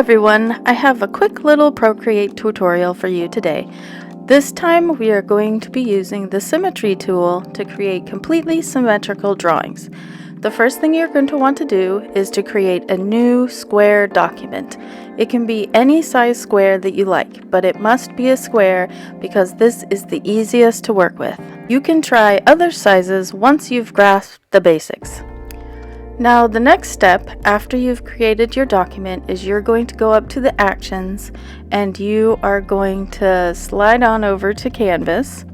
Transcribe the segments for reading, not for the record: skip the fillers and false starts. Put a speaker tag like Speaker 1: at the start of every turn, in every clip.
Speaker 1: everyone, I have a quick little Procreate tutorial for you today. This time we are going to be using the Symmetry tool to create completely symmetrical drawings. The first thing you're going to want to do is to create a new square document. It can be any size square that you like, but it must be a square because this is the easiest to work with. You can try other sizes once you've grasped the basics. Now the next step after you've created your document is you're going to go up to the actions and you are going to slide on over to Canvas.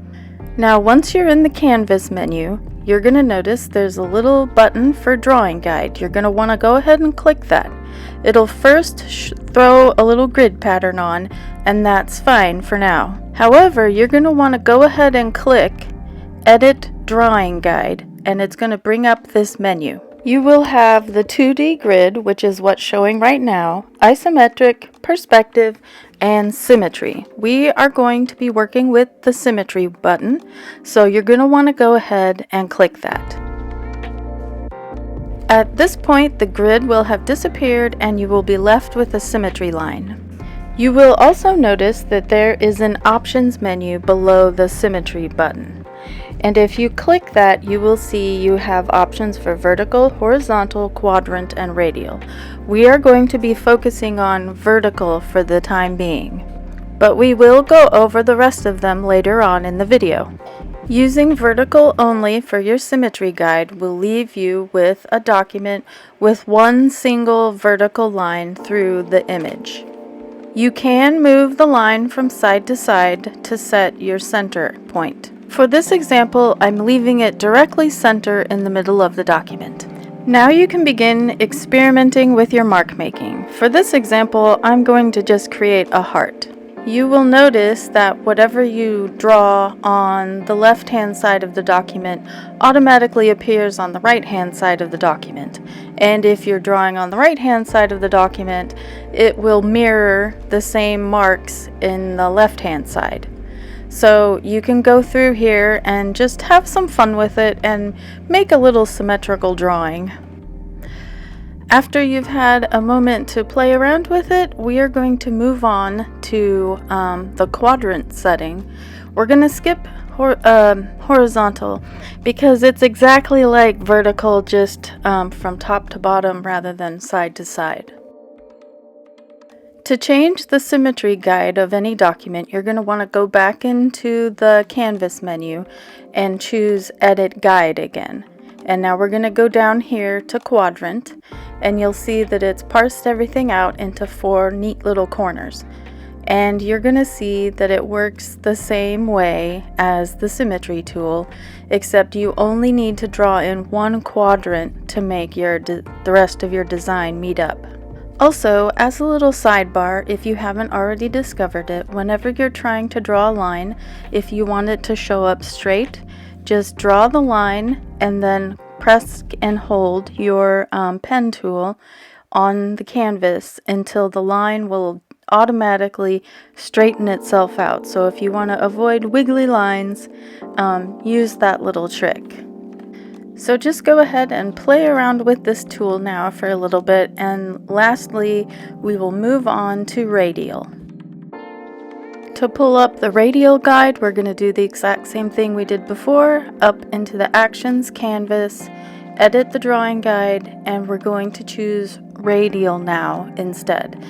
Speaker 1: Now once you're in the Canvas menu, you're going to notice there's a little button for drawing guide. You're going to want to go ahead and click that. It'll first throw a little grid pattern on, and that's fine for now. However, you're going to want to go ahead and click Edit Drawing Guide, and it's going to bring up this menu. You will have the 2D grid, which is what's showing right now, isometric, perspective, and symmetry. We are going to be working with the symmetry button, so you're going to want to go ahead and click that. At this point, the grid will have disappeared and you will be left with a symmetry line. You will also notice that there is an options menu below the symmetry button. And if you click that, you will see you have options for vertical, horizontal, quadrant, and radial. We are going to be focusing on vertical for the time being, but we will go over the rest of them later on in the video. Using vertical only for your symmetry guide will leave you with a document with one single vertical line through the image. You can move the line from side to side to set your center point. For this example, I'm leaving it directly center in the middle of the document. Now you can begin experimenting with your mark making. For this example, I'm going to just create a heart. You will notice that whatever you draw on the left-hand side of the document automatically appears on the right-hand side of the document. And if you're drawing on the right-hand side of the document, it will mirror the same marks in the left-hand side. So you can go through here and just have some fun with it and make a little symmetrical drawing. After you've had a moment to play around with it, we are going to move on to the quadrant setting. We're going to skip horizontal because it's exactly like vertical, just from top to bottom rather than side to side. To change the symmetry guide of any document, you're going to want to go back into the Canvas menu and choose Edit Guide again. And now we're going to go down here to Quadrant, and you'll see that it's parsed everything out into 4 neat little corners. And you're going to see that it works the same way as the Symmetry tool, except you only need to draw in one quadrant to make the rest of your design meet up. Also, as a little sidebar, if you haven't already discovered it, whenever you're trying to draw a line, if you want it to show up straight, just draw the line and then press and hold your pen tool on the canvas until the line will automatically straighten itself out. So if you want to avoid wiggly lines, use that little trick. So just go ahead and play around with this tool now for a little bit, and lastly we will move on to Radial. To pull up the Radial guide, we're going to do the exact same thing we did before. Up into the Actions, Canvas, edit the drawing guide, and we're going to choose Radial now instead.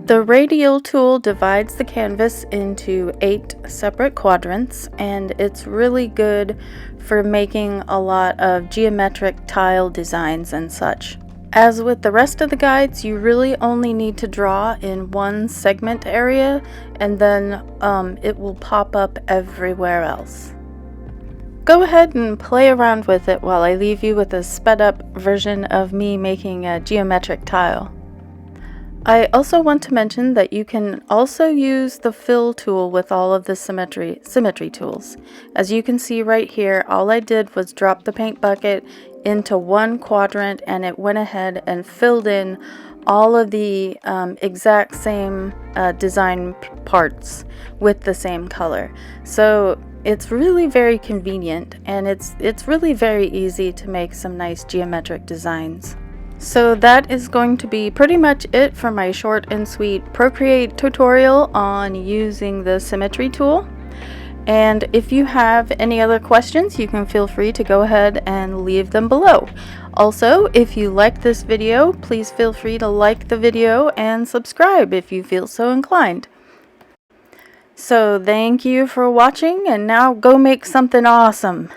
Speaker 1: The Radial tool divides the canvas into 8 separate quadrants, and it's really good for making a lot of geometric tile designs and such. As with the rest of the guides, you really only need to draw in one segment area, and then it will pop up everywhere else. Go ahead and play around with it while I leave you with a sped up version of me making a geometric tile. I also want to mention that you can also use the fill tool with all of the symmetry tools. As you can see right here, all I did was drop the paint bucket into one quadrant and it went ahead and filled in all of the exact same design parts with the same color. So it's really very convenient, and it's really very easy to make some nice geometric designs. So that is going to be pretty much it for my short and sweet Procreate tutorial on using the Symmetry tool. And if you have any other questions, you can feel free to go ahead and leave them below. Also, if you like this video, please feel free to like the video and subscribe if you feel so inclined. So thank you for watching, and now go make something awesome.